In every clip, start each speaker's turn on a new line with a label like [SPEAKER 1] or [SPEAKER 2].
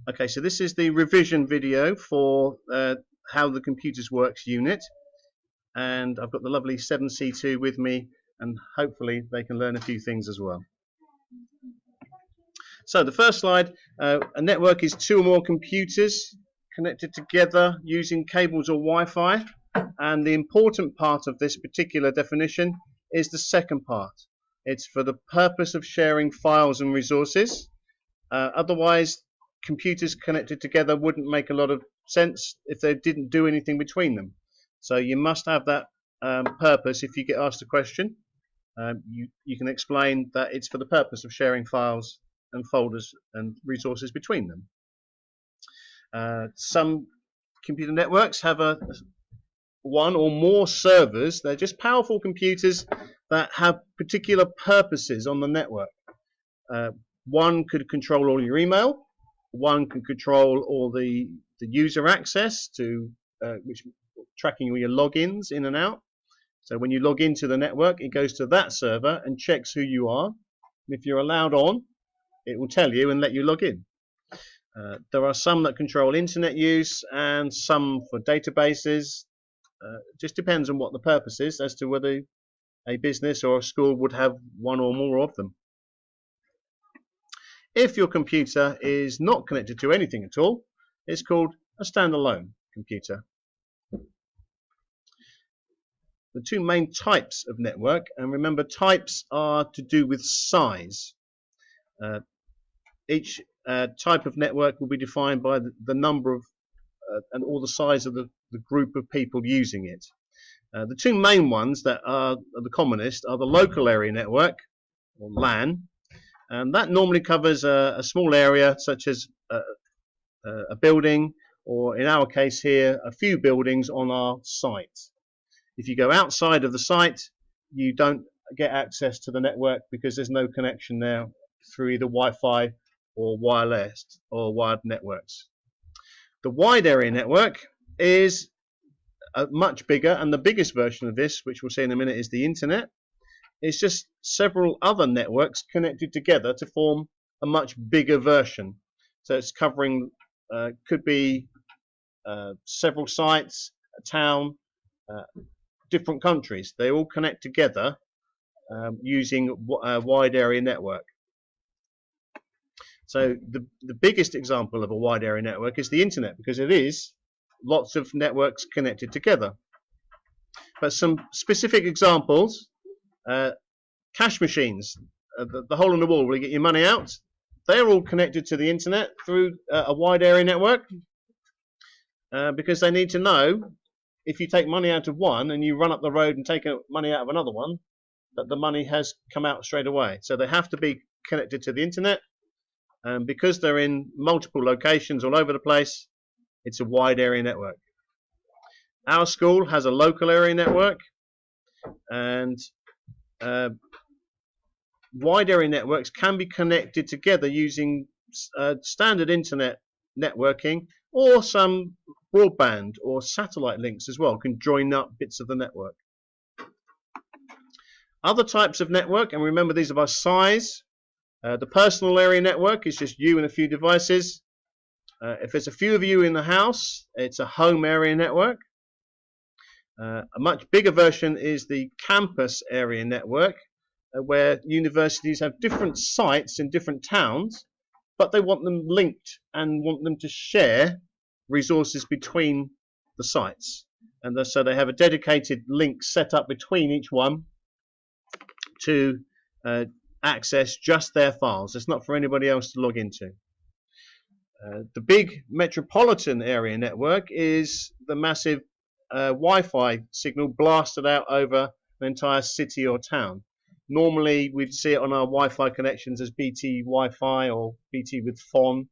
[SPEAKER 1] Okay, so this is the revision video for how the computers works unit, and I've got the lovely 7C2 with me, and hopefully they can learn a few things as well. So the first slide, a network is two or more computers connected together using cables or Wi-Fi, and the important part of this particular definition is the second part. It's for the purpose of sharing files and resources. Otherwise, computers connected together wouldn't make a lot of sense if they didn't do anything between them. So you must have that purpose. If you get asked a question, you can explain that it's for the purpose of sharing files and folders and resources between them. Some computer networks have one or more servers. They're just powerful computers that have particular purposes on the network. One could control all your email. One can control all the user access to which tracking all your logins in and out. So when you log into the network, it goes to that server and checks who you are. And if you're allowed on, it will tell you and let you log in. There are some that control internet use and some for databases. Just depends on what the purpose is as to whether a business or a school would have one or more of them. If your computer is not connected to anything at all, it's called a standalone computer. The two main types of network, and remember types are to do with size. Each type of network will be defined by the number of and all the size of the group of people using it. The two main ones that are the commonest are the local area network, or LAN, and that normally covers a small area such as a building, or in our case here, a few buildings on our site. If you go outside of the site, you don't get access to the network because there's no connection there through either Wi-Fi or wireless or wired networks. The wide area network is much bigger, and the biggest version of this, which we'll see in a minute, is the internet. It's just several other networks connected together to form a much bigger version. So it's covering, could be several sites, a town, different countries. They all connect together using a wide area network. So the biggest example of a wide area network is the internet, because it is lots of networks connected together. But some specific examples, cash machines, the hole in the wall where you get your money out, they're all connected to the internet through a wide area network, because they need to know if you take money out of one and you run up the road and take money out of another one, that the money has come out straight away. So they have to be connected to the internet, and because they're in multiple locations all over the place, it's a wide area network. Our school has a local area network, and wide area networks can be connected together using standard internet networking, or some broadband or satellite links as well can join up bits of the network. Other types of network, and remember these are by size. The personal area network is just you and a few devices. If there's a few of you in the house, it's a home area network. A much bigger version is the campus area network, where universities have different sites in different towns, but they want them linked and want them to share resources between the sites. And so they have a dedicated link set up between each one to access just their files. It's not for anybody else to log into. The big metropolitan area network is the massive Wi-Fi signal blasted out over an entire city or town. Normally we'd see it on our Wi-Fi connections as BT Wi-Fi or BT with FON,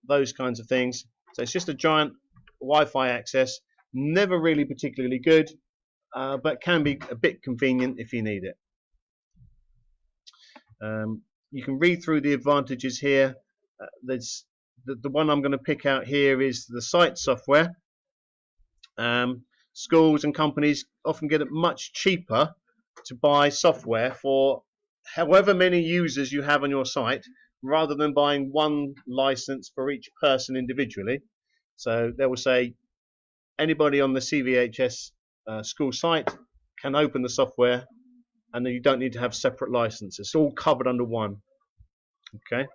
[SPEAKER 1] those kinds of things. So it's just a giant Wi-Fi access, never really particularly good, but can be a bit convenient if you need it. You can read through the advantages here. There's the one I'm going to pick out here is the site software. Schools and companies often get it much cheaper to buy software for however many users you have on your site. rather than buying one license for each person individually. So they will say anybody on the CVHS school site can open the software, and then you don't need to have separate licenses. It's all covered under one. Okay.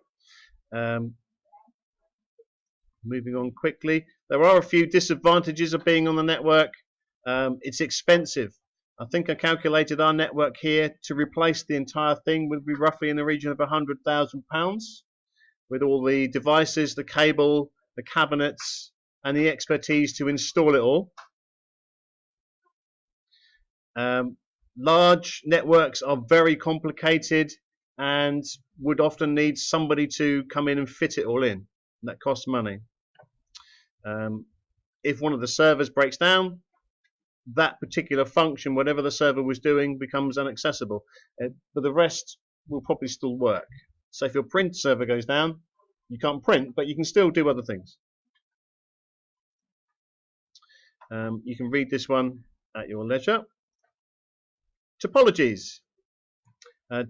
[SPEAKER 1] Moving on quickly, there are a few disadvantages of being on the network. It's expensive. I think I calculated our network here to replace the entire thing would be roughly in the region of £100,000 with all the devices, the cable, the cabinets, and the expertise to install it all. Large networks are very complicated and would often need somebody to come in and fit it all in. And that costs money. If one of the servers breaks down, that particular function, whatever the server was doing, becomes inaccessible. But the rest will probably still work. So if your print server goes down, you can't print, but you can still do other things. You can read this one at your leisure. Topologies.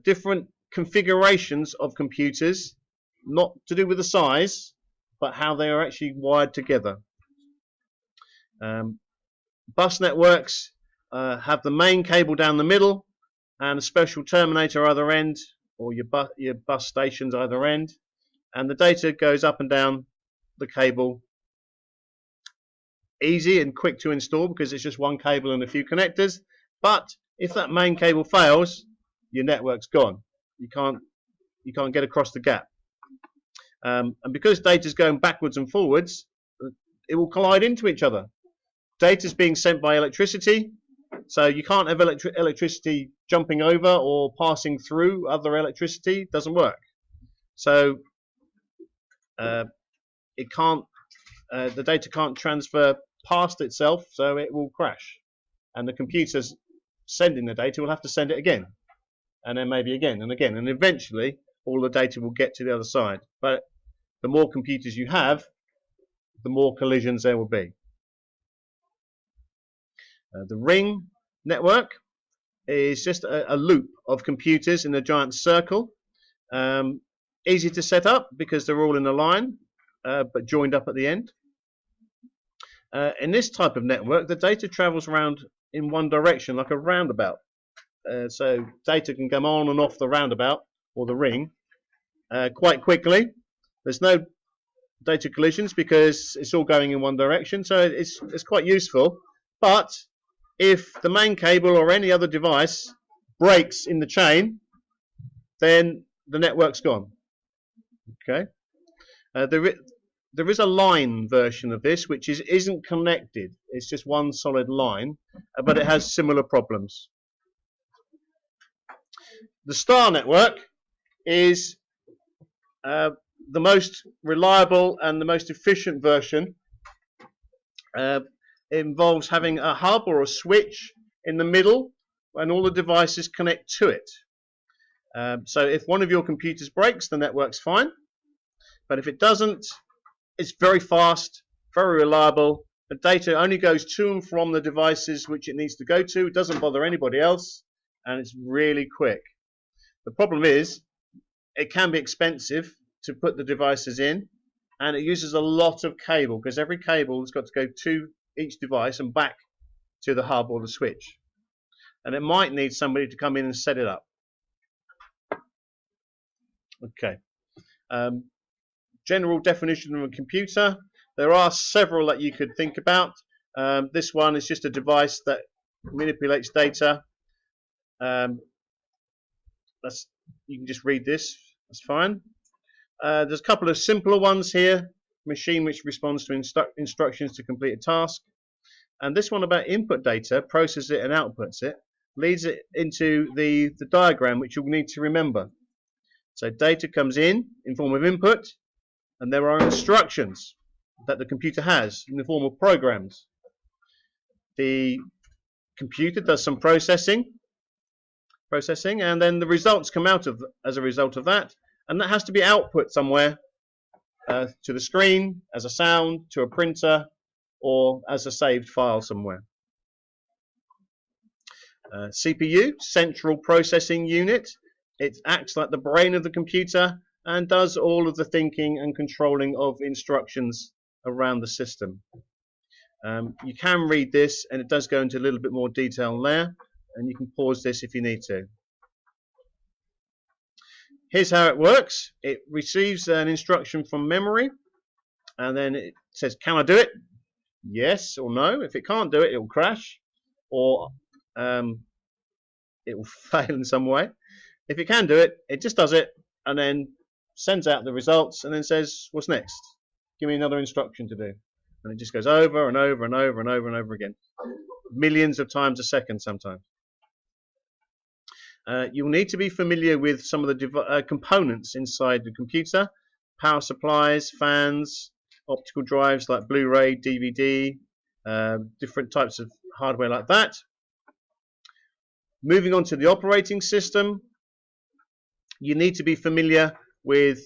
[SPEAKER 1] Different configurations of computers, not to do with the size, but how they are actually wired together. Bus networks have the main cable down the middle and a special terminator either end, or your bus stations either end, and the data goes up and down the cable. Easy and quick to install because it's just one cable and a few connectors, but if that main cable fails, your network's gone. You can't get across the gap. And because data is going backwards and forwards, it will collide into each other. Data is being sent by electricity, so you can't have electricity jumping over or passing through other electricity. It doesn't work. So it can't. The data can't transfer past itself, so it will crash. And the computers sending the data will have to send it again, and then maybe again and again, and eventually all the data will get to the other side. But the more computers you have, the more collisions there will be. The ring network is just a loop of computers in a giant circle. Easy to set up because they're all in a line, but joined up at the end. In this type of network, the data travels around in one direction, like a roundabout. So data can come on and off the roundabout or the ring quite quickly. There's no data collisions because it's all going in one direction, so it's quite useful. But if the main cable or any other device breaks in the chain, then the network's gone. Okay. There is a line version of this which isn't connected. It's just one solid line, but it has similar problems. The star network is the most reliable and the most efficient version. It involves having a hub or a switch in the middle and all the devices connect to it. So if one of your computers breaks, the network's fine. But if it doesn't, it's very fast, very reliable. The data only goes to and from the devices which it needs to go to. It doesn't bother anybody else, and it's really quick. The problem is it can be expensive to put the devices in, and it uses a lot of cable because every cable has got to go to each device and back to the hub or the switch. And it might need somebody to come in and set it up. Okay. General definition of a computer. There are several that you could think about. This one is just a device that manipulates data. You can just read this. That's fine. There's a couple of simpler ones here. Machine which responds to instructions to complete a task. And this one about input data, processes it and outputs it, leads it into the diagram which you'll need to remember. So data comes in form of input, and there are instructions that the computer has in the form of programs. The computer does some processing, and then the results come out as a result of that, and that has to be output somewhere to the screen, as a sound, to a printer, or as a saved file somewhere. CPU, Central Processing Unit. It acts like the brain of the computer and does all of the thinking and controlling of instructions around the system. You can read this, and it does go into a little bit more detail there, and you can pause this if you need to. Here's how it works. It receives an instruction from memory, and then it says, can I do it? Yes or no. If it can't do it, it will crash, or it will fail in some way. If it can do it, it just does it, and then sends out the results, and then says, what's next? Give me another instruction to do. And it just goes over and over and over and over and over again. Millions of times a second sometimes. You'll need to be familiar with some of the components inside the computer. Power supplies, fans, optical drives like Blu-ray, DVD, different types of hardware like that. Moving on to the operating system, you need to be familiar with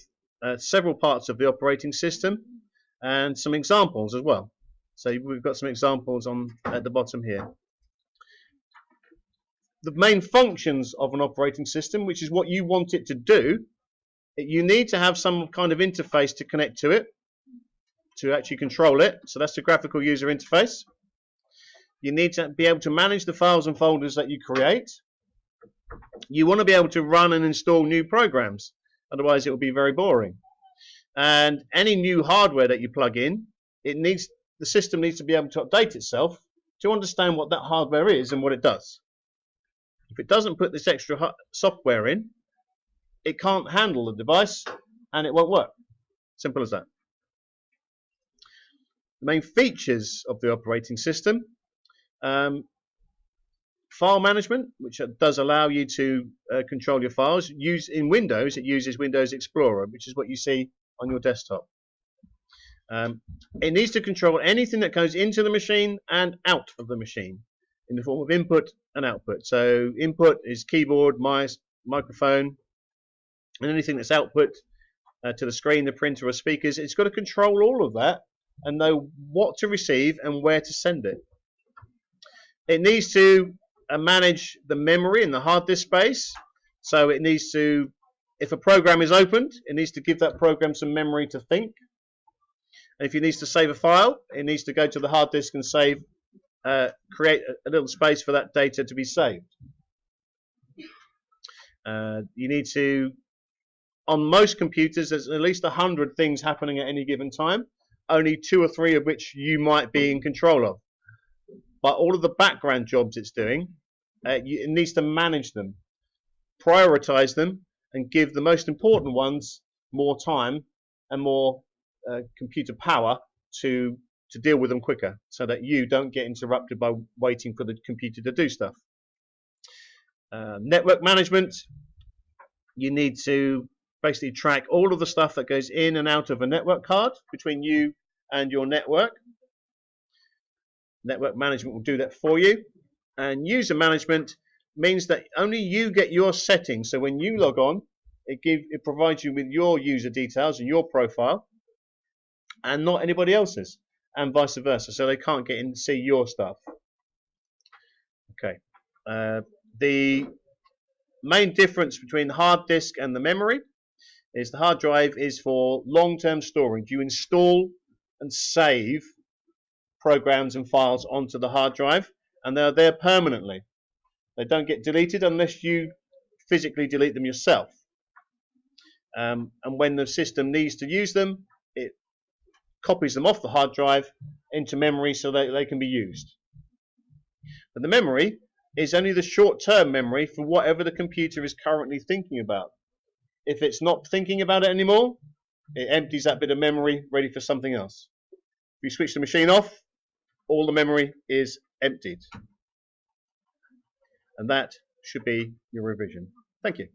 [SPEAKER 1] several parts of the operating system and some examples as well. So we've got some examples at the bottom here. The main functions of an operating system, which is what you want it to do, you need to have some kind of interface to connect to it, to actually control it. So that's the graphical user interface. You need to be able to manage the files and folders that you create. You want to be able to run and install new programs, otherwise it will be very boring. And any new hardware that you plug in, the system needs to be able to update itself to understand what that hardware is and what it does. If it doesn't put this extra software in, it can't handle the device and it won't work. Simple as that. The main features of the operating system: file management, which does allow you to control your files. In Windows, it uses Windows Explorer, which is what you see on your desktop. It needs to control anything that goes into the machine and out of the machine in the form of input and output. So input is keyboard, mouse, microphone, and anything that's output to the screen, the printer or speakers. It's got to control all of that and know what to receive and where to send it. It needs to manage the memory and the hard disk space. So it needs to, if a program is opened, it needs to give that program some memory to think. And if it needs to save a file, it needs to go to the hard disk and save, create a little space for that data to be saved. You need to, on most computers, there's at least 100 things happening at any given time, only 2 or 3 of which you might be in control of. But all of the background jobs it's doing, it needs to manage them, prioritize them, and give the most important ones more time and more computer power to deal with them quicker, so that you don't get interrupted by waiting for the computer to do stuff. Network management, you need to basically track all of the stuff that goes in and out of a network card between you and your network. Network management will do that for you. And user management means that only you get your settings. So when you log on, it provides you with your user details and your profile, and not anybody else's, and vice versa. So they can't get in and see your stuff. Okay. The main difference between the hard disk and the memory is the hard drive is for long-term storage. You install and save programs and files onto the hard drive, and they're there permanently. They don't get deleted unless you physically delete them yourself. And when the system needs to use them, it copies them off the hard drive into memory so that they can be used. But the memory is only the short-term memory for whatever the computer is currently thinking about. If it's not thinking about it anymore, it empties that bit of memory ready for something else. If you switch the machine off, all the memory is emptied. And that should be your revision. Thank you.